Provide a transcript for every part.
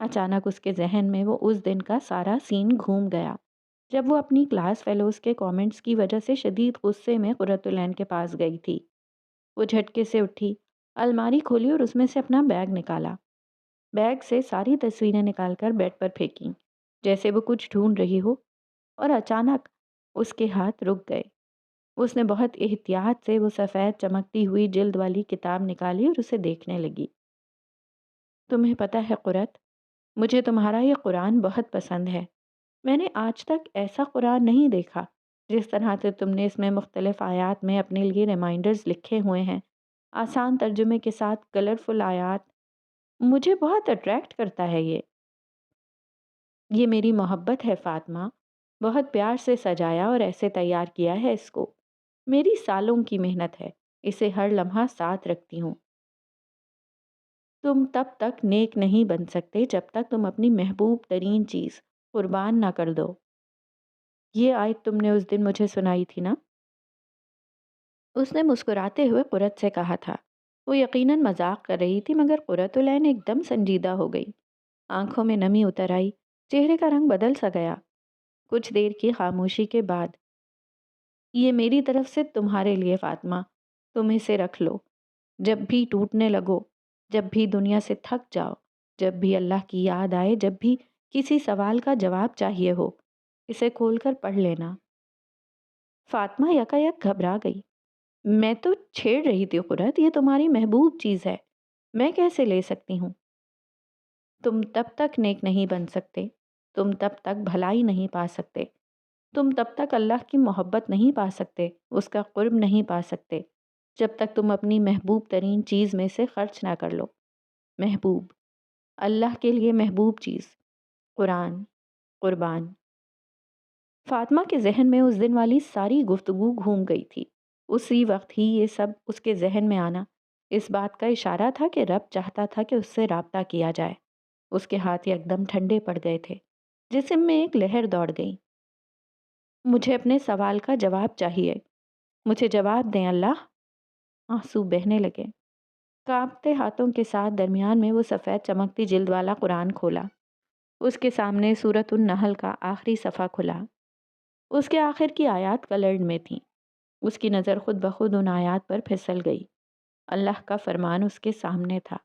اچانک اس کے ذہن میں وہ اس دن کا سارا سین گھوم گیا جب وہ اپنی کلاس فیلوز کے کامنٹس کی وجہ سے شدید غصے میں قرۃ العین کے پاس گئی تھی۔ وہ جھٹکے سے اٹھی، الماری کھولی اور اس میں سے اپنا بیگ نکالا۔ بیگ سے ساری تصویریں نکال کر بیڈ پر پھینکیں، جیسے وہ کچھ ڈھونڈ رہی ہو، اور اچانک اس کے ہاتھ رک گئے۔ اس نے بہت احتیاط سے وہ سفید چمکتی ہوئی جلد والی کتاب نکالی اور اسے دیکھنے لگی۔ تمہیں پتہ ہے قرت، مجھے تمہارا یہ قرآن بہت پسند ہے۔ میں نے آج تک ایسا قرآن نہیں دیکھا جس طرح سے تم نے اس میں مختلف آیات میں اپنے لیے ریمائنڈرز لکھے ہوئے ہیں، آسان ترجمے کے ساتھ کلرفل آیات۔ مجھے بہت اٹریکٹ کرتا ہے یہ میری محبت ہے فاطمہ، بہت پیار سے سجایا اور ایسے تیار کیا ہے اس کو، میری سالوں کی محنت ہے، اسے ہر لمحہ ساتھ رکھتی ہوں۔ تم تب تک نیک نہیں بن سکتے جب تک تم اپنی محبوب ترین چیز قربان نہ کر دو۔ یہ آیت تم نے اس دن مجھے سنائی تھی نا؟ اس نے مسکراتے ہوئے قرت سے کہا تھا۔ وہ یقیناً مذاق کر رہی تھی، مگر قرۃ العین ایک دم سنجیدہ ہو گئی۔ آنکھوں میں نمی اتر آئی، چہرے کا رنگ بدل سا گیا۔ کچھ دیر کی خاموشی کے بعد، یہ میری طرف سے تمہارے لیے فاطمہ، تم اسے رکھ لو۔ جب بھی ٹوٹنے لگو، جب بھی دنیا سے تھک جاؤ، جب بھی اللہ کی یاد آئے، جب بھی کسی سوال کا جواب چاہیے ہو، اسے کھول کر پڑھ لینا۔ فاطمہ یکایک گھبرا گئی۔ میں تو چھیڑ رہی تھی قرت، یہ تمہاری محبوب چیز ہے، میں کیسے لے سکتی ہوں؟ تم تب تک نیک نہیں بن سکتے، تم تب تک بھلائی نہیں پا سکتے، تم تب تک اللہ کی محبت نہیں پا سکتے، اس کا قرب نہیں پا سکتے، جب تک تم اپنی محبوب ترین چیز میں سے خرچ نہ کر لو۔ محبوب، اللہ کے لیے محبوب چیز، قرآن، قربان۔ فاطمہ کے ذہن میں اس دن والی ساری گفتگو گھوم گئی تھی۔ اسی وقت ہی یہ سب اس کے ذہن میں آنا اس بات کا اشارہ تھا کہ رب چاہتا تھا کہ اس سے رابطہ کیا جائے۔ اس کے ہاتھ ایک دم ٹھنڈے پڑ گئے تھے، جسم میں ایک لہر دوڑ گئی۔ مجھے اپنے سوال کا جواب چاہیے، مجھے جواب دیں اللہ۔ آنسو بہنے لگے۔ کانپتے ہاتھوں کے ساتھ درمیان میں وہ سفید چمکتی جلد والا قرآن کھولا۔ اس کے سامنے سورۃ النحل کا آخری صفحہ کھلا۔ اس کے آخر کی آیات کلرڈ میں تھیں۔ اس کی نظر خود بخود ان آیات پر پھسل گئی۔ اللہ کا فرمان اس کے سامنے تھا،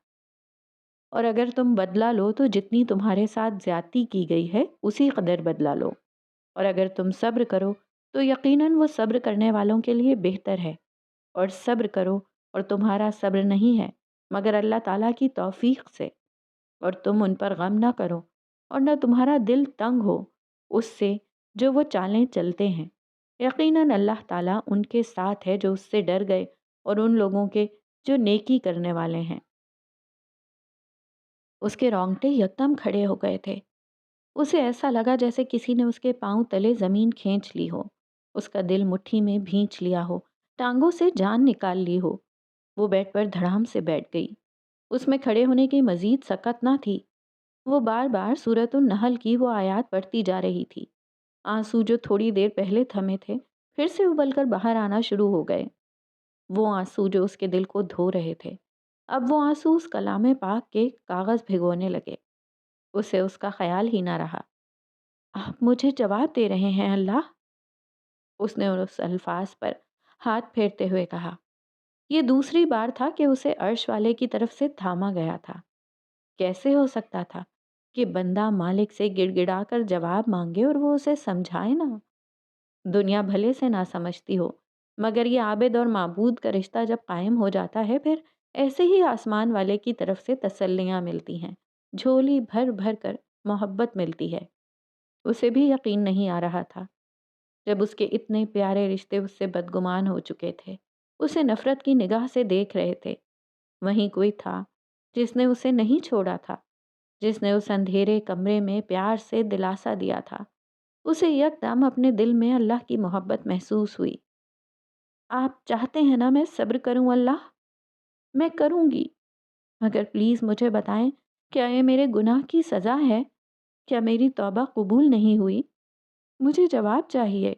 اور اگر تم بدلہ لو تو جتنی تمہارے ساتھ زیادتی کی گئی ہے اسی قدر بدلہ لو، اور اگر تم صبر کرو تو یقیناً وہ صبر کرنے والوں کے لیے بہتر ہے، اور صبر کرو اور تمہارا صبر نہیں ہے مگر اللہ تعالیٰ کی توفیق سے، اور تم ان پر غم نہ کرو اور نہ تمہارا دل تنگ ہو اس سے جو وہ چالیں چلتے ہیں۔ یقیناً اللہ تعالیٰ ان کے ساتھ ہے جو اس سے ڈر گئے اور ان لوگوں کے جو نیکی کرنے والے ہیں۔ اس کے رونگٹے یکدم کھڑے ہو گئے تھے۔ اسے ایسا لگا جیسے کسی نے اس کے پاؤں تلے زمین کھینچ لی ہو، اس کا دل مٹھی میں بھینچ لیا ہو، ٹانگوں سے جان نکال لی ہو۔ وہ بیڈ پر دھڑام سے بیٹھ گئی۔ اس میں کھڑے ہونے کی مزید سکت نہ تھی۔ وہ بار بار سورۃ النحل کی وہ آیات پڑھتی جا رہی تھی۔ آنسو جو تھوڑی دیر پہلے تھمے تھے پھر سے ابل کر باہر آنا شروع ہو گئے۔ وہ آنسو جو اس کے دل کو دھو رہے تھے، اب وہ آنسو اس کلام پاک کے کاغذ بھگونے لگے۔ اسے اس کا خیال ہی نہ رہا۔ آپ مجھے جواب دے رہے ہیں اللہ؟ اس نے اس الفاظ پر ہاتھ پھیرتے ہوئے کہا۔ یہ دوسری بار تھا کہ اسے عرش والے کی طرف سے تھاما گیا تھا۔ کیسے ہو سکتا تھا کہ بندہ مالک سے گڑ گڑا کر جواب مانگے اور وہ اسے سمجھائے نہ؟ دنیا بھلے سے نہ سمجھتی ہو، مگر یہ عابد اور معبود کا رشتہ جب قائم ہو جاتا ہے پھر ایسے ہی آسمان والے کی طرف سے تسلیاں ملتی ہیں، جھولی بھر بھر کر محبت ملتی ہے۔ اسے بھی یقین نہیں آ رہا تھا جب اس کے اتنے پیارے رشتے اس سے بدگمان ہو چکے تھے، اسے نفرت کی نگاہ سے دیکھ رہے تھے۔ وہیں کوئی تھا جس نے اسے نہیں چھوڑا تھا، جس نے اس اندھیرے کمرے میں پیار سے دلاسا دیا تھا۔ اسے یکدم اپنے دل میں اللہ کی محبت محسوس ہوئی۔ آپ چاہتے ہیں نا میں صبر کروں اللہ؟ میں کروں گی، مگر پلیز مجھے بتائیں، کیا یہ میرے گناہ کی سزا ہے؟ کیا میری توبہ قبول نہیں ہوئی؟ مجھے جواب چاہیے،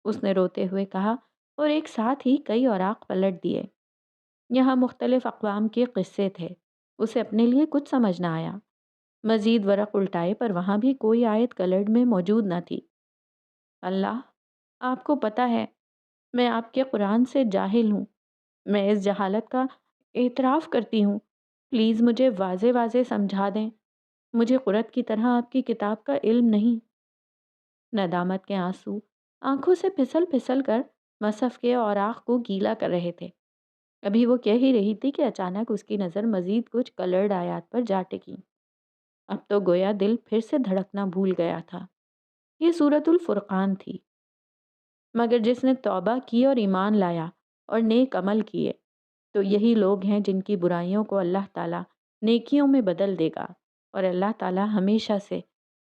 اس نے روتے ہوئے کہا، اور ایک ساتھ ہی کئی اوراق پلٹ دیے۔ یہاں مختلف اقوام کے قصے تھے۔ اسے اپنے لیے کچھ سمجھ نہ آیا۔ مزید ورق الٹائے پر وہاں بھی کوئی آیت کلرڈ میں موجود نہ تھی۔ اللہ، آپ کو پتہ ہے میں آپ کے قرآن سے جاہل ہوں، میں اس جہالت کا اعتراف کرتی ہوں، پلیز مجھے واضح واضح سمجھا دیں، مجھے قرۃ کی طرح آپ کی کتاب کا علم نہیں۔ ندامت کے آنسو آنکھوں سے پھسل پھسل کر مصحف کے اوراق کو گیلا کر رہے تھے۔ ابھی وہ کہہ ہی رہی تھی کہ اچانک اس کی نظر مزید کچھ کلرڈ آیات پر جا ٹکی۔ اب تو گویا دل پھر سے دھڑکنا بھول گیا تھا۔ یہ سورۃ الفرقان تھی۔ مگر جس نے توبہ کی اور ایمان لایا اور نیک عمل کیے تو یہی لوگ ہیں جن کی برائیوں کو اللہ تعالیٰ نیکیوں میں بدل دے گا، اور اللہ تعالیٰ ہمیشہ سے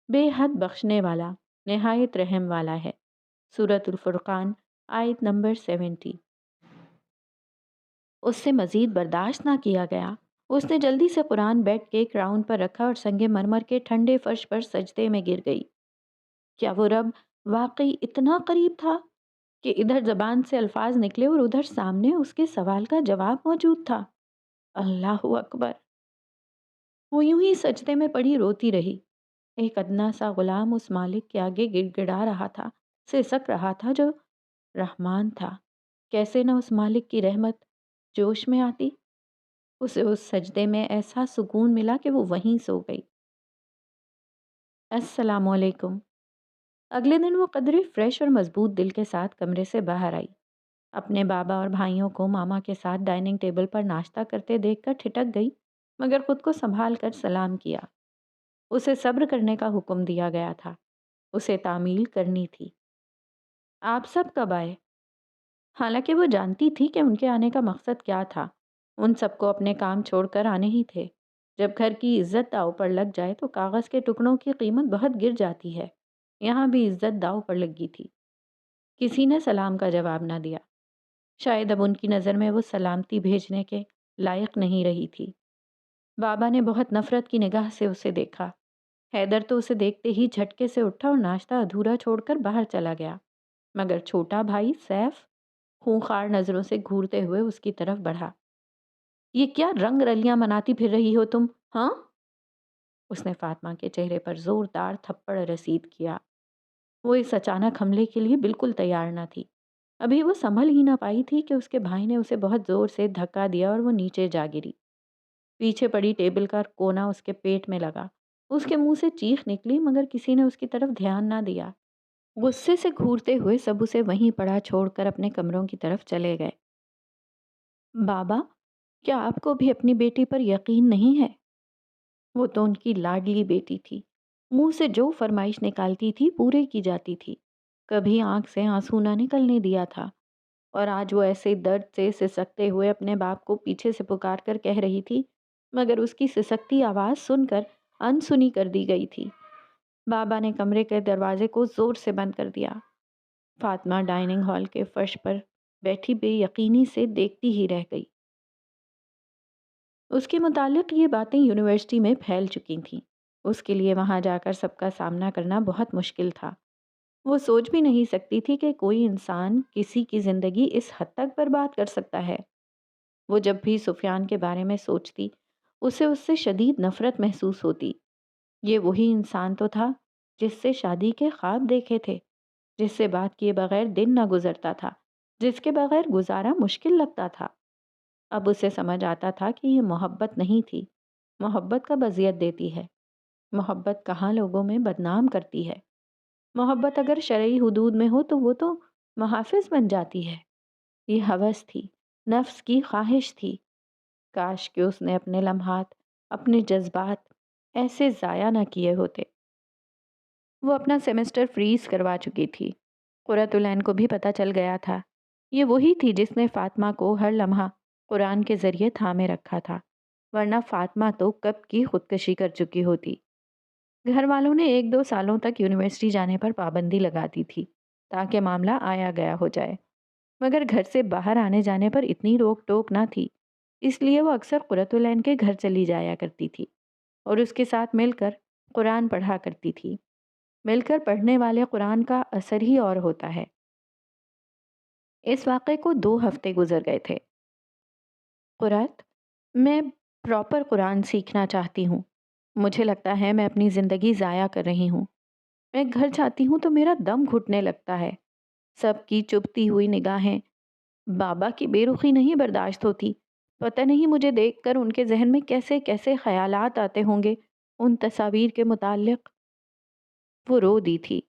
بے حد بخشنے والا، نہایت رحم والا ہے۔ سورۃ الفرقان آیت نمبر 70۔ اس سے مزید برداشت نہ کیا گیا۔ اس نے جلدی سے قرآن بیڈ کے گراؤنڈ پر رکھا اور سنگ مرمر کے ٹھنڈے فرش پر سجدے میں گر گئی۔ کیا وہ رب واقعی اتنا قریب تھا کہ ادھر زبان سے الفاظ نکلے اور ادھر سامنے اس کے سوال کا جواب موجود تھا؟ اللہ اکبر! وہ یوں ہی سجدے میں پڑی روتی رہی۔ ایک ادنا سا غلام اس مالک کے آگے گڑ گڑا رہا تھا، سسک رہا تھا جو رحمان تھا۔ کیسے نہ اس مالک کی رحمت جوش میں آتی؟ اسے اس سجدے میں ایسا سکون ملا کہ وہ وہیں سو گئی۔ السلام علیکم۔ اگلے دن وہ قدرے فریش اور مضبوط دل کے ساتھ کمرے سے باہر آئی۔ اپنے بابا اور بھائیوں کو ماما کے ساتھ ڈائننگ ٹیبل پر ناشتہ کرتے دیکھ کر ٹھٹک گئی، مگر خود کو سنبھال کر سلام کیا۔ اسے صبر کرنے کا حکم دیا گیا تھا، اسے تعمیل کرنی تھی۔ آپ سب کب آئے؟ حالانکہ وہ جانتی تھی کہ ان کے آنے کا مقصد کیا تھا۔ ان سب کو اپنے کام چھوڑ کر آنے ہی تھے۔ جب گھر کی عزت داؤ پر لگ جائے تو کاغذ کے ٹکڑوں کی قیمت بہت گر جاتی ہے۔ یہاں بھی عزت داؤ پر لگی تھی۔ کسی نے سلام کا جواب نہ دیا۔ شاید اب ان کی نظر میں وہ سلامتی بھیجنے کے لائق نہیں رہی تھی۔ بابا نے بہت نفرت کی نگاہ سے اسے دیکھا۔ حیدر تو اسے دیکھتے ہی جھٹکے سے اٹھا اور ناشتہ ادھورا چھوڑ کر باہر چلا گیا، مگر چھوٹا بھائی سیف خونخوار نظروں سے گھورتے ہوئے اس کی طرف بڑھا۔ یہ کیا رنگ رلیاں مناتی پھر رہی ہو تم، ہاں؟ اس نے فاطمہ کے چہرے پر زوردار تھپڑ رسید کیا۔ وہ اس اچانک حملے کے لیے بالکل تیار نہ تھی۔ ابھی وہ سنبھل ہی نہ پائی تھی کہ اس کے بھائی نے اسے بہت زور سے دھکا دیا اور وہ نیچے جا گری۔ پیچھے پڑی ٹیبل کا کونا اس کے پیٹ میں لگا۔ اس کے منہ سے چیخ نکلی مگر کسی نے اس کی طرف دھیان نہ دیا۔ غصے سے گھورتے ہوئے سب اسے وہیں پڑا چھوڑ کر اپنے کمروں کی طرف چلے گئے۔ بابا، کیا آپ کو بھی اپنی بیٹی پر یقین نہیں ہے؟ وہ تو ان کی لاڈلی بیٹی تھی۔ منہ سے جو فرمائش نکالتی تھی پورے کی جاتی تھی، کبھی آنکھ سے آنسو نہ نکلنے دیا تھا۔ اور آج وہ ایسے درد سے سسکتے ہوئے اپنے باپ کو پیچھے سے پکار کر کہہ رہی تھی، مگر اس کی سسکتی آواز سن کر انسنی کر دی گئی تھی۔ بابا نے کمرے کے دروازے کو زور سے بند کر دیا۔ فاطمہ ڈائننگ ہال کے فرش پر بیٹھی بے یقینی سے دیکھتی ہی رہ گئی۔ اس کے متعلق یہ باتیں یونیورسٹی میں پھیل چکی تھیں۔ اس کے لیے وہاں جا کر سب کا سامنا کرنا بہت مشکل تھا۔ وہ سوچ بھی نہیں سکتی تھی کہ کوئی انسان کسی کی زندگی اس حد تک برباد کر سکتا ہے۔ وہ جب بھی سفیان کے بارے میں سوچتی، اسے اس سے شدید نفرت محسوس ہوتی۔ یہ وہی انسان تو تھا جس سے شادی کے خواب دیکھے تھے، جس سے بات کیے بغیر دن نہ گزرتا تھا، جس کے بغیر گزارا مشکل لگتا تھا۔ اب اسے سمجھ آتا تھا کہ یہ محبت نہیں تھی۔ محبت کب اذیت دیتی ہے، محبت کہاں لوگوں میں بدنام کرتی ہے۔ محبت اگر شرعی حدود میں ہو تو وہ تو محافظ بن جاتی ہے۔ یہ ہوس تھی، نفس کی خواہش تھی۔ کاش کہ اس نے اپنے لمحات، اپنے جذبات ایسے ضائع نہ کیے ہوتے۔ وہ اپنا سیمسٹر فریز کروا چکی تھی۔ قرۃ العین کو بھی پتہ چل گیا تھا۔ یہ وہی تھی جس نے فاطمہ کو ہر لمحہ قرآن کے ذریعے تھامے رکھا تھا، ورنہ فاطمہ تو کب کی خودکشی کر چکی ہوتی۔ گھر والوں نے 1-2 سالوں تک یونیورسٹی جانے پر پابندی لگا دی تھی تاکہ معاملہ آیا گیا ہو جائے، مگر گھر سے باہر آنے جانے پر اتنی روک ٹوک نہ تھی، اس لیے وہ اکثر قرۃ العین کے گھر چلی جایا کرتی تھی اور اس کے ساتھ مل کر قرآن پڑھا کرتی تھی۔ مل کر پڑھنے والے قرآن کا اثر ہی اور ہوتا ہے۔ اس واقعے کو 2 ہفتے گزر گئے تھے۔ قرۃ، میں پراپر قرآن سیکھنا چاہتی ہوں۔ مجھے لگتا ہے میں اپنی زندگی ضائع کر رہی ہوں۔ میں گھر جاتی ہوں تو میرا دم گھٹنے لگتا ہے۔ سب کی چبھتی ہوئی نگاہیں، بابا کی بے رخی نہیں برداشت ہوتی۔ پتہ نہیں مجھے دیکھ کر ان کے ذہن میں کیسے کیسے خیالات آتے ہوں گے ان تصاویر کے متعلق۔ وہ رو دی تھی۔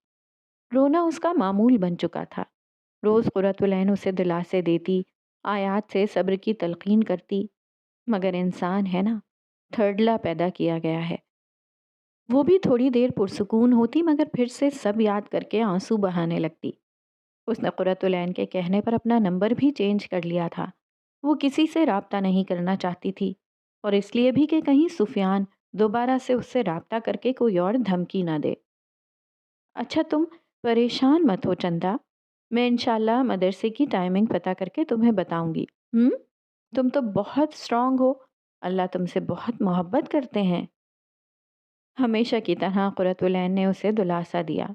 رونا اس کا معمول بن چکا تھا۔ روز قرۃ العین اسے دلاسے دیتی، آیات سے صبر کی تلقین کرتی، مگر انسان ہے نا، تھرڈلا پیدا کیا گیا ہے۔ وہ بھی تھوڑی دیر پرسکون ہوتی مگر پھر سے سب یاد کر کے آنسو بہانے لگتی۔ اس نے قرۃ العین کے کہنے پر اپنا نمبر بھی چینج کر لیا تھا۔ وہ کسی سے رابطہ نہیں کرنا چاہتی تھی، اور اس لیے بھی کہ کہیں سفیان دوبارہ سے اس سے رابطہ کر کے کوئی اور دھمکی نہ دے۔ اچھا تم پریشان مت ہو چندا، میں انشاءاللہ مدرسے کی ٹائمنگ پتہ کر کے تمہیں بتاؤں گی۔ ہم؟ تم تو بہت اسٹرانگ ہو، اللہ تم سے بہت محبت کرتے ہیں۔ ہمیشہ کی طرح قرۃ العین نے اسے دلاسا دیا۔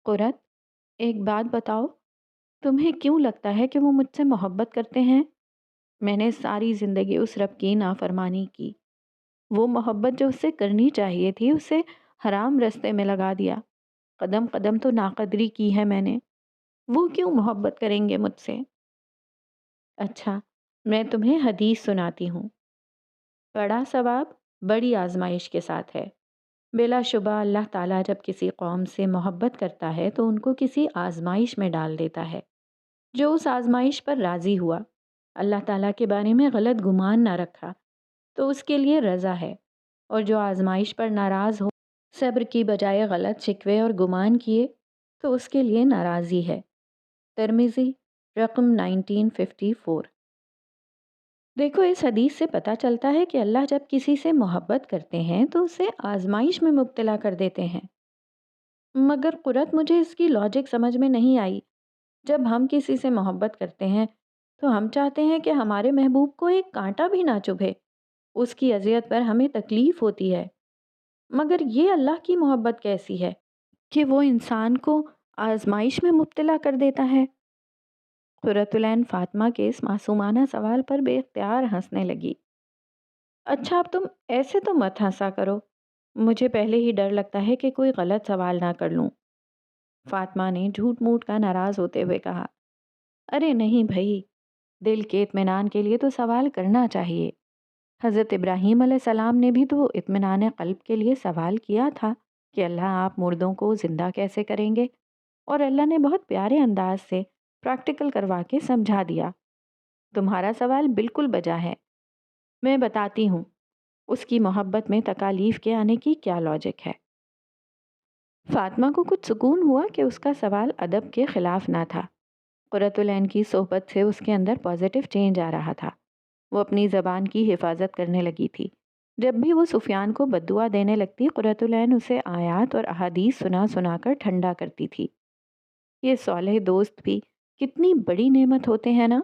قرۃ، ایک بات بتاؤ، تمہیں کیوں لگتا ہے کہ وہ مجھ سے محبت کرتے ہیں؟ میں نے ساری زندگی اس رب کی نافرمانی کی۔ وہ محبت جو اسے کرنی چاہیے تھی اسے حرام رستے میں لگا دیا۔ قدم قدم تو ناقدری کی ہے میں نے۔ وہ کیوں محبت کریں گے مجھ سے؟ اچھا، میں تمہیں حدیث سناتی ہوں۔ بڑا ثواب بڑی آزمائش کے ساتھ ہے۔ بلا شبہ اللہ تعالیٰ جب کسی قوم سے محبت کرتا ہے تو ان کو کسی آزمائش میں ڈال دیتا ہے۔ جو اس آزمائش پر راضی ہوا، اللہ تعالیٰ کے بارے میں غلط گمان نہ رکھا، تو اس کے لیے رضا ہے، اور جو آزمائش پر ناراض ہو، صبر کی بجائے غلط شکوے اور گمان کیے، تو اس کے لیے ناراضی ہے۔ ترمذی رقم 1954۔ دیکھو، اس حدیث سے پتہ چلتا ہے کہ اللہ جب کسی سے محبت کرتے ہیں تو اسے آزمائش میں مبتلا کر دیتے ہیں۔ مگر قرۃ، مجھے اس کی لاجک سمجھ میں نہیں آئی۔ جب ہم کسی سے محبت کرتے ہیں تو ہم چاہتے ہیں کہ ہمارے محبوب کو ایک کانٹا بھی نہ چبھے، اس کی اذیت پر ہمیں تکلیف ہوتی ہے۔ مگر یہ اللہ کی محبت کیسی ہے کہ وہ انسان کو آزمائش میں مبتلا کر دیتا ہے؟ قرۃ العین فاطمہ کے اس معصومانہ سوال پر بے اختیار ہنسنے لگی۔ اچھا، اب تم ایسے تو مت ہنسا کرو، مجھے پہلے ہی ڈر لگتا ہے کہ کوئی غلط سوال نہ کر لوں۔ فاطمہ نے جھوٹ موٹ کا ناراض ہوتے ہوئے کہا، ارے نہیں بھائی، دل کے اطمینان کے لیے تو سوال کرنا چاہیے۔ حضرت ابراہیم علیہ السلام نے بھی تو اطمینان قلب کے لیے سوال کیا تھا کہ اللہ آپ مردوں کو زندہ کیسے کریں گے، اور اللہ نے بہت پیارے انداز سے پریکٹیکل کروا کے سمجھا دیا۔ تمہارا سوال بالکل بجا ہے۔ میں بتاتی ہوں اس کی محبت میں تکالیف کے آنے کی کیا لاجک ہے۔ فاطمہ کو کچھ سکون ہوا کہ اس کا سوال ادب کے خلاف نہ تھا۔ قرۃ العین کی صحبت سے اس کے اندر پازیٹیو چینج آ رہا تھا۔ وہ اپنی زبان کی حفاظت کرنے لگی تھی۔ جب بھی وہ سفیان کو بددعا دینے لگتی، قرۃ العین اسے آیات اور احادیث سنا سنا کر ٹھنڈا کرتی تھی۔ یہ صالح دوست بھی کتنی بڑی نعمت ہوتے ہیں نا،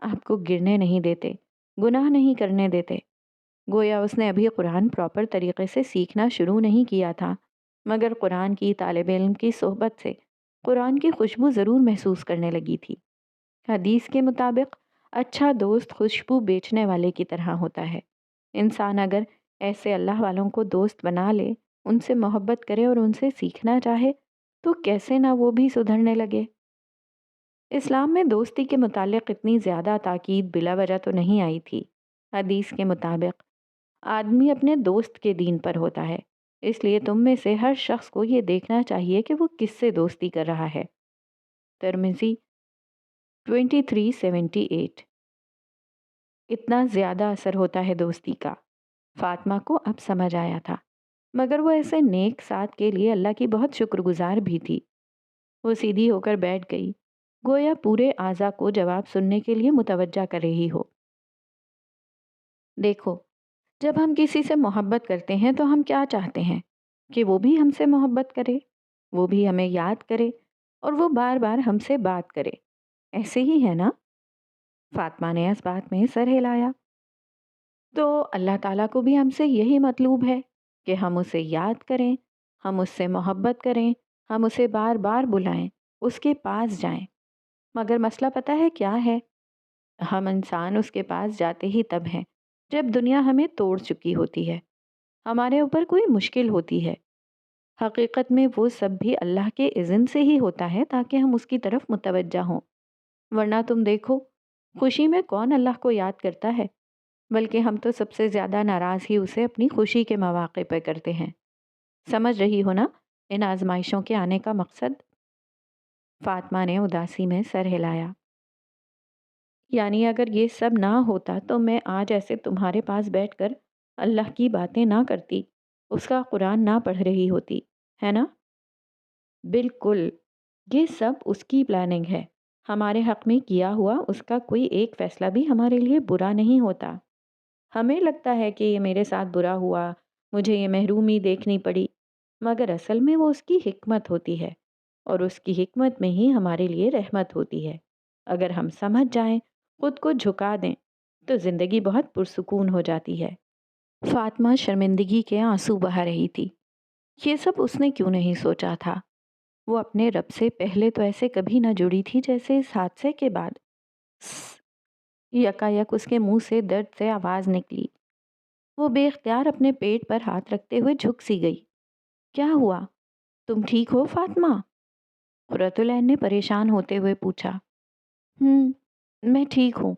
آپ کو گرنے نہیں دیتے، گناہ نہیں کرنے دیتے۔ گویا اس نے ابھی قرآن پراپر طریقے سے سیکھنا شروع نہیں کیا تھا، مگر قرآن کی طالب علم کی صحبت سے قرآن کی خوشبو ضرور محسوس کرنے لگی تھی۔ حدیث کے مطابق اچھا دوست خوشبو بیچنے والے کی طرح ہوتا ہے۔ انسان اگر ایسے اللہ والوں کو دوست بنا لے، ان سے محبت کرے اور ان سے سیکھنا چاہے، تو کیسے نہ وہ بھی سدھرنے لگے۔ اسلام میں دوستی کے متعلق اتنی زیادہ تاکید بلا وجہ تو نہیں آئی تھی۔ حدیث کے مطابق آدمی اپنے دوست کے دین پر ہوتا ہے، اس لیے تم میں سے ہر شخص کو یہ دیکھنا چاہیے کہ وہ کس سے دوستی کر رہا ہے۔ ترمذی 2378۔ اتنا زیادہ اثر ہوتا ہے دوستی کا۔ فاطمہ کو اب سمجھ آیا تھا، مگر وہ ایسے نیک ساتھ کے لیے اللہ کی بہت شکر گزار بھی تھی۔ وہ سیدھی ہو کر بیٹھ گئی، گویا پورے اعضاء کو جواب سننے کے لیے متوجہ کر رہی ہو۔ دیکھو، جب ہم کسی سے محبت کرتے ہیں تو ہم کیا چاہتے ہیں کہ وہ بھی ہم سے محبت کرے، وہ بھی ہمیں یاد کرے، اور وہ بار بار ہم سے بات کرے۔ ایسے ہی ہے نا؟ فاطمہ نے اس بات میں سر ہلایا۔ تو اللہ تعالیٰ کو بھی ہم سے یہی مطلوب ہے کہ ہم اسے یاد کریں، ہم اس سے محبت کریں، ہم اسے بار بار بلائیں، اس کے پاس جائیں۔ مگر مسئلہ پتہ ہے کیا ہے؟ ہم انسان اس کے پاس جاتے ہی تب ہیں جب دنیا ہمیں توڑ چکی ہوتی ہے۔ ہمارے اوپر کوئی مشکل ہوتی ہے، حقیقت میں وہ سب بھی اللہ کے اذن سے ہی ہوتا ہے تاکہ ہم اس کی طرف متوجہ ہوں، ورنہ تم دیکھو خوشی میں کون اللہ کو یاد کرتا ہے، بلکہ ہم تو سب سے زیادہ ناراض ہی اسے اپنی خوشی کے مواقع پہ کرتے ہیں۔ سمجھ رہی ہو نا ان آزمائشوں کے آنے کا مقصد؟ فاطمہ نے اداسی میں سر ہلایا۔ یعنی اگر یہ سب نہ ہوتا تو میں آج ایسے تمہارے پاس بیٹھ کر اللہ کی باتیں نہ کرتی، اس کا قرآن نہ پڑھ رہی ہوتی، ہے نا؟ بالکل، یہ سب اس کی پلاننگ ہے۔ ہمارے حق میں کیا ہوا اس کا کوئی ایک فیصلہ بھی ہمارے لیے برا نہیں ہوتا۔ ہمیں لگتا ہے کہ یہ میرے ساتھ برا ہوا، مجھے یہ محرومی دیکھنی پڑی، مگر اصل میں وہ اس کی حکمت ہوتی ہے، اور اس کی حکمت میں ہی ہمارے لیے رحمت ہوتی ہے۔ اگر ہم سمجھ جائیں، خود کو جھکا دیں، تو زندگی بہت پرسکون ہو جاتی ہے۔ فاطمہ شرمندگی کے آنسو بہا رہی تھی۔ یہ سب اس نے کیوں نہیں سوچا تھا؟ وہ اپنے رب سے پہلے تو ایسے کبھی نہ جڑی تھی جیسے اس حادثے کے بعد۔ "سس!" یکایک اس کے منہ سے درد سے آواز نکلی۔ وہ بے اختیار اپنے پیٹ پر ہاتھ رکھتے ہوئے جھک سی گئی۔ کیا ہوا؟ تم ٹھیک ہو فاطمہ؟ قرۃ العین نے پریشان ہوتے ہوئے پوچھا۔ میں ٹھیک ہوں،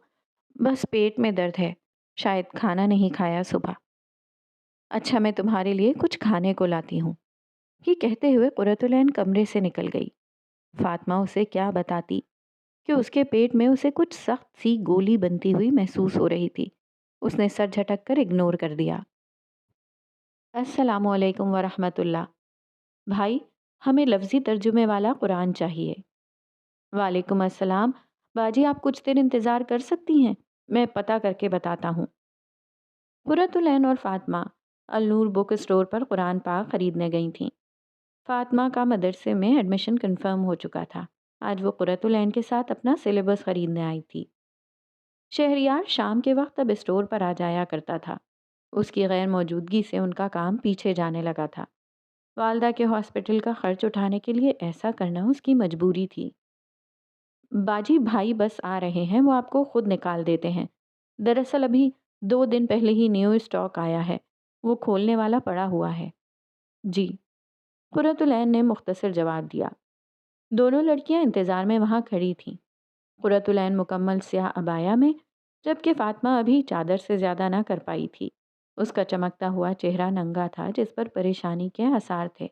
بس پیٹ میں درد ہے، شاید کھانا نہیں کھایا صبح۔ اچھا، میں تمہارے لیے کچھ کھانے کو لاتی ہوں۔ یہ کہتے ہوئے قرۃ العین کمرے سے نکل گئی۔ فاطمہ اسے کیا بتاتی کہ اس کے پیٹ میں اسے کچھ سخت سی گولی بنتی ہوئی محسوس ہو رہی تھی۔ اس نے سر جھٹک کر اگنور کر دیا۔ السلام علیکم ورحمۃ اللہ۔ بھائی، ہمیں لفظی ترجمے والا قرآن چاہیے۔ وعلیکم السلام۔ باجی، آپ کچھ دیر انتظار کر سکتی ہیں؟ میں پتہ کر کے بتاتا ہوں۔ قرۃ العین اور فاطمہ النور بک اسٹور پر قرآن پاک خریدنے گئی تھیں۔ فاطمہ کا مدرسے میں ایڈمیشن کنفرم ہو چکا تھا۔ آج وہ قرۃ العین کے ساتھ اپنا سلیبس خریدنے آئی تھی۔ شہریار شام کے وقت اب اسٹور پر آ جایا کرتا تھا۔ اس کی غیر موجودگی سے ان کا کام پیچھے جانے لگا تھا۔ والدہ کے ہاسپٹل کا خرچ اٹھانے کے لیے ایسا کرنا اس کی مجبوری تھی۔ باجی، بھائی بس آ رہے ہیں، وہ آپ کو خود نکال دیتے ہیں۔ دراصل ابھی 2 دن پہلے ہی نیو اسٹاک آیا ہے، وہ کھولنے والا پڑا ہوا ہے۔ جی، قرۃ العین نے مختصر جواب دیا۔ دونوں لڑکیاں انتظار میں وہاں کھڑی تھیں۔ قرۃ العین مکمل سیاہ عبایا میں، جبکہ فاطمہ ابھی چادر سے زیادہ نہ کر پائی تھی۔ اس کا چمکتا ہوا چہرہ ننگا تھا جس پر پریشانی کے آثار تھے۔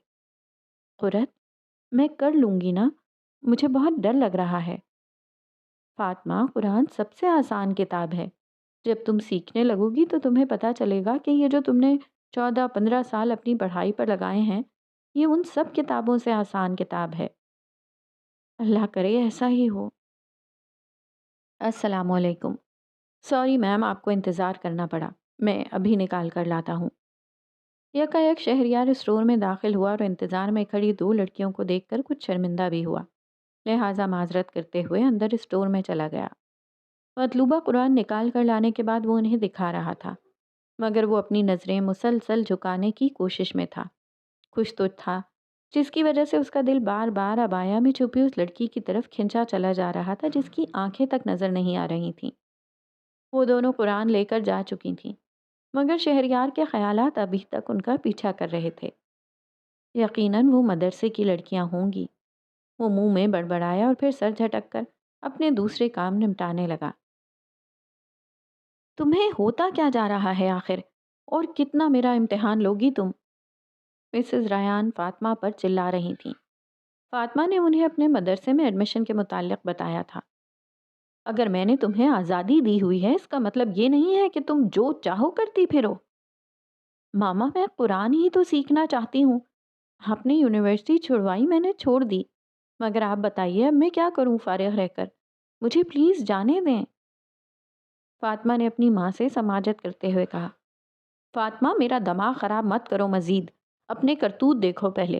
قرۃ، میں کر لوں گی نا، مجھے بہت ڈر لگ رہا ہے۔ فاطمہ، قرآن سب سے آسان کتاب ہے۔ جب تم سیکھنے لگو گی تو تمہیں پتہ چلے گا کہ یہ جو تم نے 14-15 سال اپنی پڑھائی پر لگائے ہیں، یہ ان سب کتابوں سے آسان کتاب ہے۔ اللہ کرے ایسا ہی ہو۔ السلام علیکم۔ سوری میم، آپ کو انتظار کرنا پڑا، میں ابھی نکال کر لاتا ہوں۔ یکایک شہریار اسٹور میں داخل ہوا اور انتظار میں کھڑی 2 لڑکیوں کو دیکھ کر کچھ شرمندہ بھی ہوا، لہٰذا معذرت کرتے ہوئے اندر اسٹور میں چلا گیا۔ مطلوبہ قرآن نکال کر لانے کے بعد وہ انہیں دکھا رہا تھا، مگر وہ اپنی نظریں مسلسل جھکانے کی کوشش میں تھا۔ خوش تو تھا، جس کی وجہ سے اس کا دل بار بار عبایا میں چھپی اس لڑکی کی طرف کھنچا چلا جا رہا تھا جس کی آنکھیں تک نظر نہیں آ رہی تھیں۔ وہ دونوں قرآن لے کر جا چکی تھیں، مگر شہریار کے خیالات ابھی تک ان کا پیچھا کر رہے تھے۔ یقیناً وہ مدرسے کی لڑکیاں ہوں گی۔ وہ منہ میں بڑبڑایا اور پھر سر جھٹک کر اپنے دوسرے کام نمٹانے لگا۔ تمہیں ہوتا کیا جا رہا ہے آخر؟ اور کتنا میرا امتحان لوگی تم؟ مسز ریان فاطمہ پر چلا رہی تھیں۔ فاطمہ نے انہیں اپنے مدرسے میں ایڈمیشن کے متعلق بتایا تھا۔ اگر میں نے تمہیں آزادی دی ہوئی ہے، اس کا مطلب یہ نہیں ہے کہ تم جو چاہو کرتی پھرو۔ ماما، میں قرآن ہی تو سیکھنا چاہتی ہوں۔ آپ نے یونیورسٹی چھڑوائی، میں نے چھوڑ دی، مگر آپ بتائیے اب میں کیا کروں فارغ رہ کر؟ مجھے پلیز جانے دیں۔ فاطمہ نے اپنی ماں سے سماجت کرتے ہوئے کہا۔ فاطمہ، میرا دماغ خراب مت کرو مزید، اپنے کرتوت دیکھو پہلے۔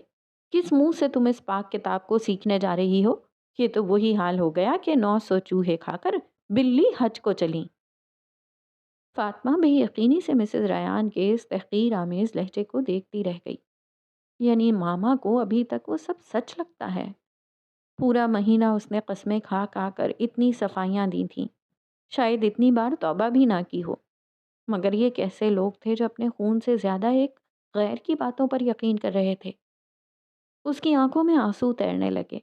کس منہ سے تم اس پاک کتاب کو سیکھنے جا رہی ہو؟ یہ تو وہی حال ہو گیا کہ 900 چوہے کھا کر بلی حج کو چلیں۔ فاطمہ بے یقینی سے مسز ریان کے اس تحقیر آمیز لہجے کو دیکھتی رہ گئی۔ یعنی ماما کو ابھی تک وہ سب سچ لگتا ہے۔ پورا مہینہ اس نے قسمیں کھا کھا کر اتنی صفائیاں دی تھیں، شاید اتنی بار توبہ بھی نہ کی ہو، مگر یہ کیسے لوگ تھے جو اپنے خون سے زیادہ ایک غیر کی باتوں پر یقین کر رہے تھے۔ اس کی آنکھوں میں آنسو تیرنے لگے۔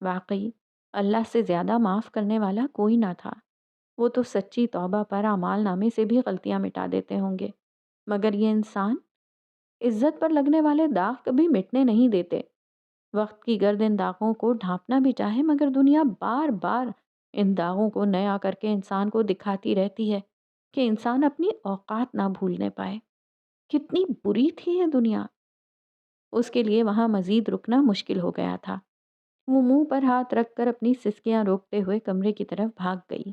واقعی اللہ سے زیادہ معاف کرنے والا کوئی نہ تھا۔ وہ تو سچی توبہ پر اعمال نامے سے بھی غلطیاں مٹا دیتے ہوں گے، مگر یہ انسان عزت پر لگنے والے داغ کبھی مٹنے نہیں دیتے۔ وقت کی گرد ان داغوں کو ڈھانپنا بھی چاہے، مگر دنیا بار بار ان داغوں کو نیا کر کے انسان کو دکھاتی رہتی ہے کہ انسان اپنی اوقات نہ بھولنے پائے۔ کتنی بری تھی یہ دنیا! اس کے لیے وہاں مزید رکنا مشکل ہو گیا تھا۔ وہ منہ پر ہاتھ رکھ کر اپنی سسکیاں روکتے ہوئے کمرے کی طرف بھاگ گئی۔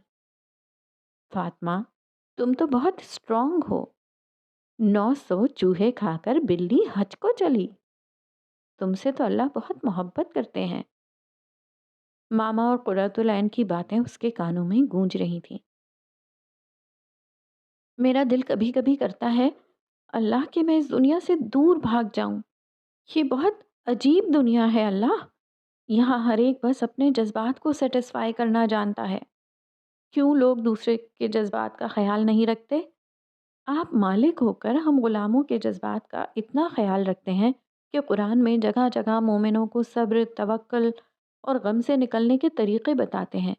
فاطمہ، تم تو بہت اسٹرانگ ہو۔ 900 چوہے کھا کر بلی حج کو چلی۔ تم سے تو اللہ بہت محبت کرتے ہیں۔ ماما اور قرۃ العین کی باتیں اس کے کانوں میں گونج رہی تھیں۔ میرا دل کبھی کبھی کرتا ہے اللہ کہ میں اس دنیا سے دور بھاگ جاؤں۔ یہ بہت عجیب دنیا ہے اللہ۔ یہاں ہر ایک بس اپنے جذبات کو سیٹسفائی کرنا جانتا ہے۔ کیوں لوگ دوسرے کے جذبات کا خیال نہیں رکھتے؟ آپ مالک ہو کر ہم غلاموں کے جذبات کا اتنا خیال رکھتے ہیں کہ قرآن میں جگہ جگہ مومنوں کو صبر، توکل اور غم سے نکلنے کے طریقے بتاتے ہیں۔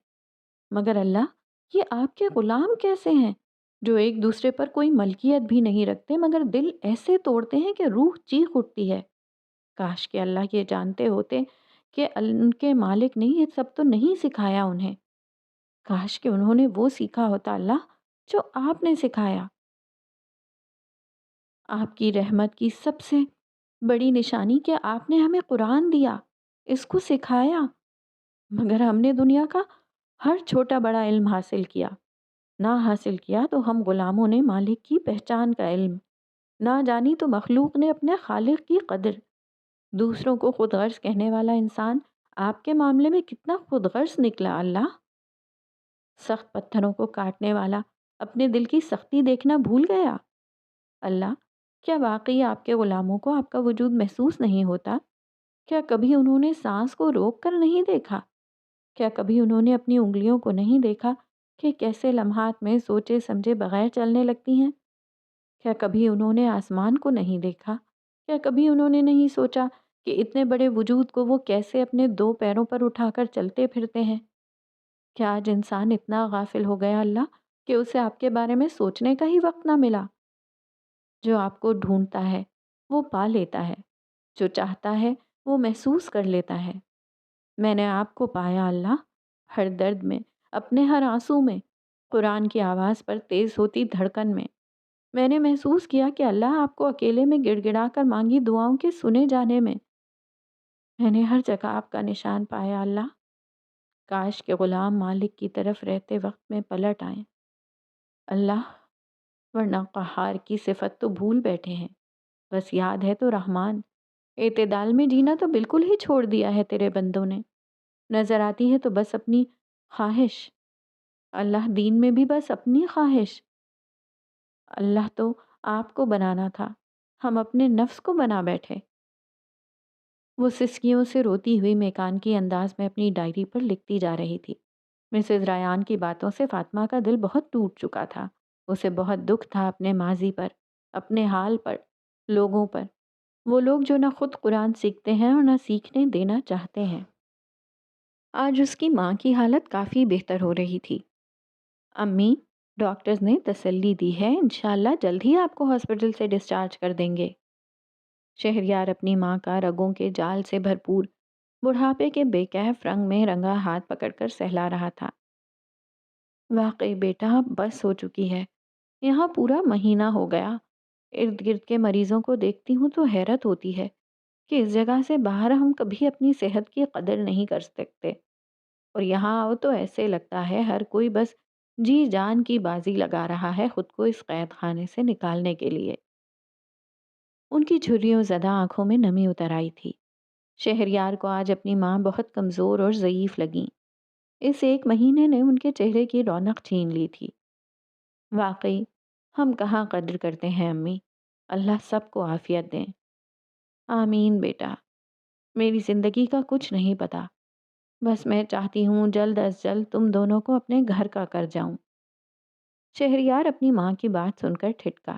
مگر اللہ، یہ آپ کے غلام کیسے ہیں جو ایک دوسرے پر کوئی ملکیت بھی نہیں رکھتے مگر دل ایسے توڑتے ہیں کہ روح چیخ اٹھتی ہے؟ کاش کہ اللہ یہ جانتے ہوتے کہ ان کے مالک نے یہ سب تو نہیں سکھایا انہیں۔ کاش کہ انہوں نے وہ سیکھا ہوتا اللہ جو آپ نے سکھایا۔ آپ کی رحمت کی سب سے بڑی نشانی کہ آپ نے ہمیں قرآن دیا، اس کو سکھایا، مگر ہم نے دنیا کا ہر چھوٹا بڑا علم حاصل کیا۔ نہ حاصل کیا تو ہم غلاموں نے مالک کی پہچان کا علم، نہ جانی تو مخلوق نے اپنے خالق کی قدر۔ دوسروں کو خود غرض کہنے والا انسان آپ کے معاملے میں کتنا خود غرض نکلا اللہ۔ سخت پتھروں کو کاٹنے والا اپنے دل کی سختی دیکھنا بھول گیا۔ اللہ، کیا واقعی آپ کے غلاموں کو آپ کا وجود محسوس نہیں ہوتا؟ کیا کبھی انہوں نے سانس کو روک کر نہیں دیکھا؟ کیا کبھی انہوں نے اپنی انگلیوں کو نہیں دیکھا کہ کیسے لمحات میں سوچے سمجھے بغیر چلنے لگتی ہیں؟ کیا کبھی انہوں نے آسمان کو نہیں دیکھا؟ کیا کبھی انہوں نے نہیں سوچا کہ اتنے بڑے وجود کو وہ کیسے اپنے 2 پیروں پر اٹھا کر چلتے پھرتے ہیں؟ کیا آج انسان اتنا غافل ہو گیا اللہ کہ اسے آپ کے بارے میں سوچنے کا ہی وقت نہ ملا؟ جو آپ کو ڈھونڈتا ہے وہ پا لیتا ہے، جو چاہتا ہے وہ محسوس کر لیتا ہے۔ میں نے آپ کو پایا اللہ، ہر درد میں، اپنے ہر آنسو میں، قرآن کی آواز پر تیز ہوتی دھڑکن میں۔ میں نے محسوس کیا کہ اللہ آپ کو اکیلے میں گڑ گڑا کر مانگی دعاؤں کے سنے جانے میں۔ میں نے ہر جگہ آپ کا نشان پایا اللہ۔ کاش کہ غلام مالک کی طرف رہتے وقت میں پلٹ آئیں اللہ، ورنہ قہار کی صفت تو بھول بیٹھے ہیں، بس یاد ہے تو رحمان۔ اعتدال میں جینا تو بالکل ہی چھوڑ دیا ہے تیرے بندوں نے۔ نظر آتی ہے تو بس اپنی خواہش، اللہ دین میں بھی بس اپنی خواہش۔ اللہ تو آپ کو بنانا تھا، ہم اپنے نفس کو بنا بیٹھے۔ وہ سسکیوں سے روتی ہوئی میکان کی انداز میں اپنی ڈائری پر لکھتی جا رہی تھی۔ مسز ریان کی باتوں سے فاطمہ کا دل بہت ٹوٹ چکا تھا۔ اسے بہت دکھ تھا اپنے ماضی پر، اپنے حال پر، لوگوں پر، وہ لوگ جو نہ خود قرآن سیکھتے ہیں اور نہ سیکھنے دینا چاہتے ہیں۔ آج اس کی ماں کی حالت کافی بہتر ہو رہی تھی۔ امی، ڈاکٹرز نے تسلی دی ہے، انشاءاللہ جلد ہی آپ کو ہاسپٹل سے ڈسچارج کر دیں گے۔ شہریار اپنی ماں کا رگوں کے جال سے بھرپور بڑھاپے کے بے کیف رنگ میں رنگا ہاتھ پکڑ کر سہلا رہا تھا۔ واقعی بیٹا اب بس ہو چکی ہے، یہاں پورا مہینہ ہو گیا۔ ارد گرد کے مریضوں کو دیکھتی ہوں تو حیرت ہوتی ہے کہ اس جگہ سے باہر ہم کبھی اپنی صحت کی قدر نہیں کر سکتے، اور یہاں آؤ تو ایسے لگتا ہے ہر کوئی بس جی جان کی بازی لگا رہا ہے خود کو اس قید خانے سے نکالنے کے لیے۔ ان کی جھریوں زدہ آنکھوں میں نمی اتر آئی تھی۔ شہریار کو آج اپنی ماں بہت کمزور اور ضعیف لگیں۔ اس 1 مہینے نے ان کے چہرے کی رونق چھین لی تھی۔ واقعی ہم کہاں قدر کرتے ہیں امی، اللہ سب کو عافیت دیں۔ آمین بیٹا، میری زندگی کا کچھ نہیں پتا، بس میں چاہتی ہوں جلد از جلد تم دونوں کو اپنے گھر کا کر جاؤں۔ شہریار اپنی ماں کی بات سن کر ٹھٹکا۔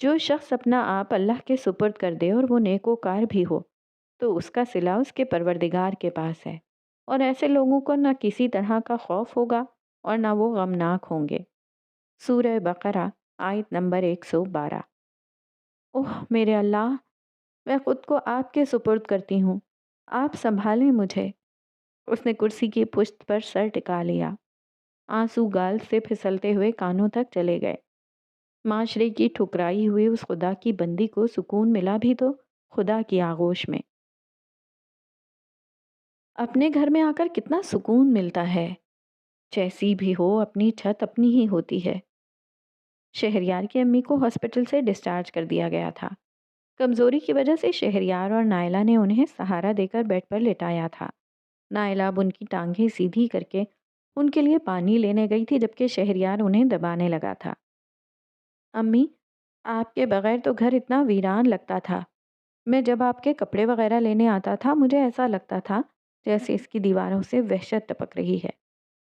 جو شخص اپنا آپ اللہ کے سپرد کر دے اور وہ نیکوکار بھی ہو تو اس کا صلہ اس کے پروردگار کے پاس ہے، اور ایسے لوگوں کو نہ کسی طرح کا خوف ہوگا اور نہ وہ غمناک ہوں گے۔ سورہ بقرہ آیت نمبر 112۔ اوہ میرے اللہ، میں خود کو آپ کے سپرد کرتی ہوں، آپ سنبھالیں مجھے۔ اس نے کرسی کی پشت پر سر ٹکا لیا۔ آنسو گال سے پھسلتے ہوئے کانوں تک چلے گئے۔ معاشرے کی ٹھکرائی ہوئی اس خدا کی بندی کو سکون ملا بھی تو خدا کی آغوش میں۔ اپنے گھر میں آ کر کتنا سکون ملتا ہے، جیسی بھی ہو اپنی چھت اپنی ہی ہوتی ہے۔ شہریار کی امی کو ہاسپٹل سے ڈسچارج کر دیا گیا تھا۔ کمزوری کی وجہ سے شہریار اور نائلہ نے انہیں سہارا دے کر بیڈ پر لٹایا تھا۔ نائلہ اب ان کی ٹانگیں سیدھی کر کے ان کے لیے پانی لینے گئی تھی، جبکہ شہریار انہیں دبانے لگا تھا۔ امی، آپ کے بغیر تو گھر اتنا ویران لگتا تھا۔ میں جب آپ کے کپڑے وغیرہ لینے آتا تھا مجھے ایسا لگتا تھا جیسے اس کی دیواروں سے وحشت ٹپک رہی ہے۔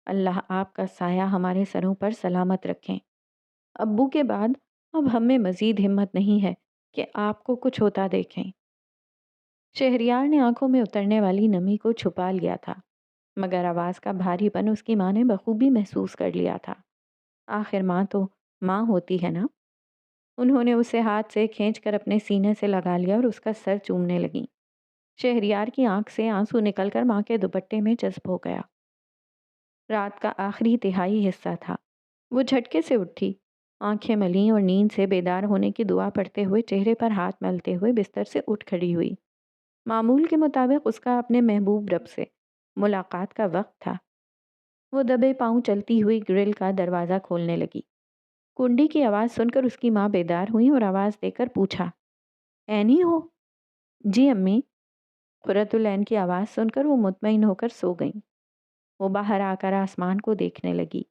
اللہ آپ کا سایہ ہمارے سروں پر سلامت رکھیں۔ ابو کے بعد اب ہم میں مزید ہمت نہیں ہے کہ آپ کو کچھ ہوتا دیکھیں۔ شہریار نے آنکھوں میں اترنے والی نمی کو چھپا لیا تھا، مگر آواز کا بھاری پن اس کی ماں نے بخوبی محسوس کر لیا تھا۔ آخر ماں تو ماں ہوتی ہے نا۔ انہوں نے اسے ہاتھ سے کھینچ کر اپنے سینے سے لگا لیا اور اس کا سر چومنے لگیں۔ شہریار کی آنکھ سے آنسو نکل کر ماں کے دوپٹے میں جذب ہو گیا۔ رات کا آخری تہائی حصہ تھا۔ وہ جھٹکے سے اٹھی، آنکھیں ملیں اور نیند سے بیدار ہونے کی دعا پڑھتے ہوئے چہرے پر ہاتھ ملتے ہوئے بستر سے اٹھ کھڑی ہوئی۔ معمول کے مطابق اس کا اپنے محبوب رب سے ملاقات کا وقت تھا۔ وہ دبے پاؤں چلتی ہوئی گرل کا دروازہ کھولنے لگی۔ کنڈی کی آواز سن کر اس کی ماں بیدار ہوئی اور آواز دے کر پوچھا، اینی ہو؟ جی امی۔ قرۃ العین کی آواز سن کر وہ مطمئن ہو کر سو گئیں۔ وہ باہر آ کر آسمان کو دیکھنے لگی۔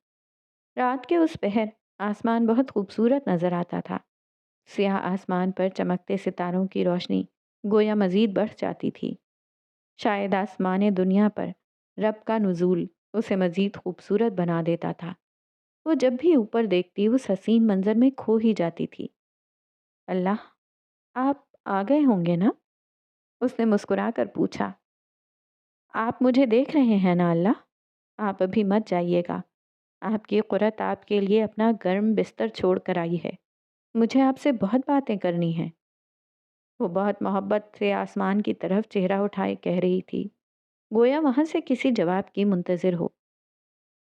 رات کے اس پہر آسمان بہت خوبصورت نظر آتا تھا۔ سیاہ آسمان پر چمکتے ستاروں کی روشنی گویا مزید بڑھ جاتی تھی۔ شاید آسمان دنیا پر رب کا نزول اسے مزید خوبصورت بنا دیتا تھا۔ وہ جب بھی اوپر دیکھتی اس حسین منظر میں کھو ہی جاتی تھی۔ اللہ، آپ آ گئے ہوں گے نا؟ اس نے مسکرا کر پوچھا۔ آپ مجھے دیکھ رہے ہیں نا اللہ؟ آپ ابھی مت جائیے گا۔ آپ کی قرت آپ کے لیے اپنا گرم بستر چھوڑ کر آئی ہے۔ مجھے آپ سے بہت باتیں کرنی ہیں۔ وہ بہت محبت سے آسمان کی طرف چہرہ اٹھائے کہہ رہی تھی، گویا وہاں سے کسی جواب کی منتظر ہو۔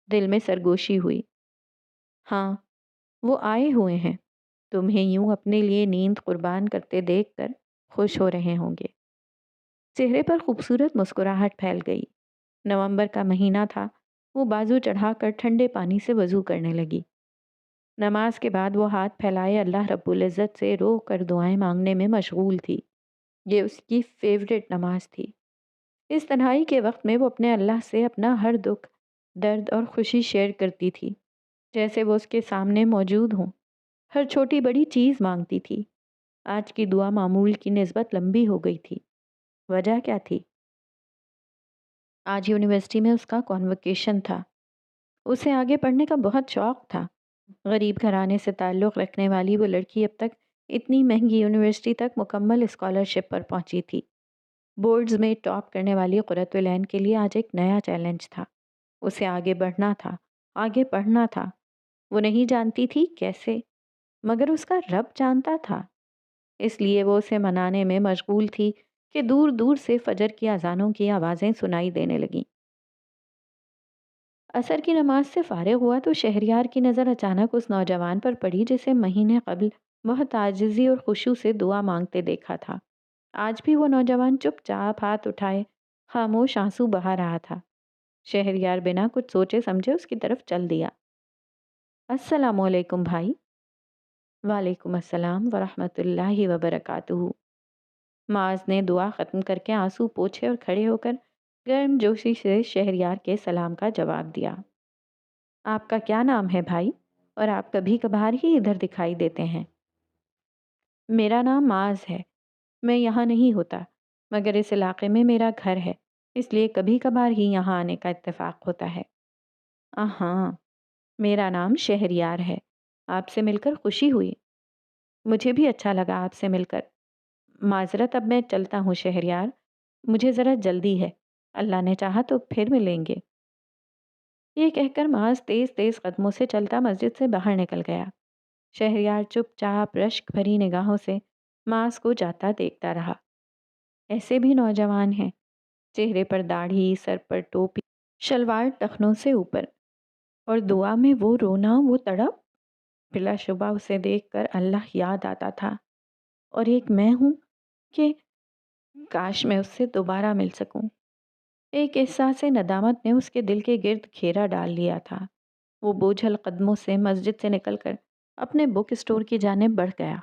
دل میں سرگوشی ہوئی۔ ہاں، وہ آئے ہوئے ہیں۔ تمہیں یوں اپنے لیے نیند قربان کرتے دیکھ کر خوش ہو رہے ہوں گے۔ چہرے پر خوبصورت مسکراہٹ پھیل گئی۔ نومبر کا مہینہ تھا۔ وہ بازو چڑھا کر ٹھنڈے پانی سے وضو کرنے لگی۔ نماز کے بعد وہ ہاتھ پھیلائے اللہ رب العزت سے رو کر دعائیں مانگنے میں مشغول تھی۔ یہ اس کی فیورٹ نماز تھی۔ اس تنہائی کے وقت میں وہ اپنے اللہ سے اپنا ہر دکھ، درد اور خوشی شیئر کرتی تھی، جیسے وہ اس کے سامنے موجود ہوں۔ ہر چھوٹی بڑی چیز مانگتی تھی۔ آج کی دعا معمول کی نسبت لمبی ہو گئی تھی۔ وجہ کیا تھی؟ آج یونیورسٹی میں اس کا کانوکیشن تھا۔ اسے آگے پڑھنے کا بہت شوق تھا۔ غریب گھرانے سے تعلق رکھنے والی وہ لڑکی اب تک اتنی مہنگی یونیورسٹی تک مکمل اسکالرشپ پر پہنچی تھی۔ بورڈز میں ٹاپ کرنے والی قرۃ العین کے لیے آج ایک نیا چیلنج تھا۔ اسے آگے بڑھنا تھا، آگے پڑھنا تھا۔ وہ نہیں جانتی تھی کیسے، مگر اس کا رب جانتا تھا۔ اس لیے وہ اسے منانے میں مشغول تھی کہ دور دور سے فجر کی اذانوں کی آوازیں سنائی دینے لگیں۔ عصر کی نماز سے فارغ ہوا تو شہریار کی نظر اچانک اس نوجوان پر پڑی جسے مہینے قبل بہت عاجزی اور خشوع سے دعا مانگتے دیکھا تھا۔ آج بھی وہ نوجوان چپ چاپ ہاتھ اٹھائے خاموش آنسو بہا رہا تھا۔ شہریار بنا کچھ سوچے سمجھے اس کی طرف چل دیا۔ السلام علیکم بھائی۔ وعلیکم السلام ورحمۃ اللہ وبرکاتہ۔ معاذ نے دعا ختم کر کے آنسو پوچھے اور کھڑے ہو کر گرم جوشی سے شہریار کے سلام کا جواب دیا۔ آپ کا کیا نام ہے بھائی؟ اور آپ کبھی کبھار ہی ادھر دکھائی دیتے ہیں۔ میرا نام معاذ ہے۔ میں یہاں نہیں ہوتا، مگر اس علاقے میں میرا گھر ہے، اس لیے کبھی کبھار ہی یہاں آنے کا اتفاق ہوتا ہے۔ ہاں، میرا نام شہریار ہے۔ آپ سے مل کر خوشی ہوئی۔ مجھے بھی اچھا لگا آپ سے مل کر۔ معذرت، اب میں چلتا ہوں شہریار، مجھے ذرا جلدی ہے، اللہ نے چاہا تو پھر ملیں گے۔ یہ کہہ کر معاذ تیز تیز قدموں سے چلتا مسجد سے باہر نکل گیا۔ شہریار چپ چاپ رشک بھری نگاہوں سے معاذ کو جاتا دیکھتا رہا۔ ایسے بھی نوجوان ہیں، چہرے پر داڑھی، سر پر ٹوپی، شلوار ٹخنوں سے اوپر، اور دعا میں وہ رونا، وہ تڑپ۔ بلا شبہ اسے دیکھ کر اللہ یاد آتا تھا، اور ایک میں ہوں کہ کاش میں اس سے دوبارہ مل سکوں۔ ایک احساس ندامت نے اس کے دل کے گرد گھیرا ڈال لیا تھا۔ وہ بوجھل قدموں سے مسجد سے نکل کر اپنے بک اسٹور کی جانب بڑھ گیا۔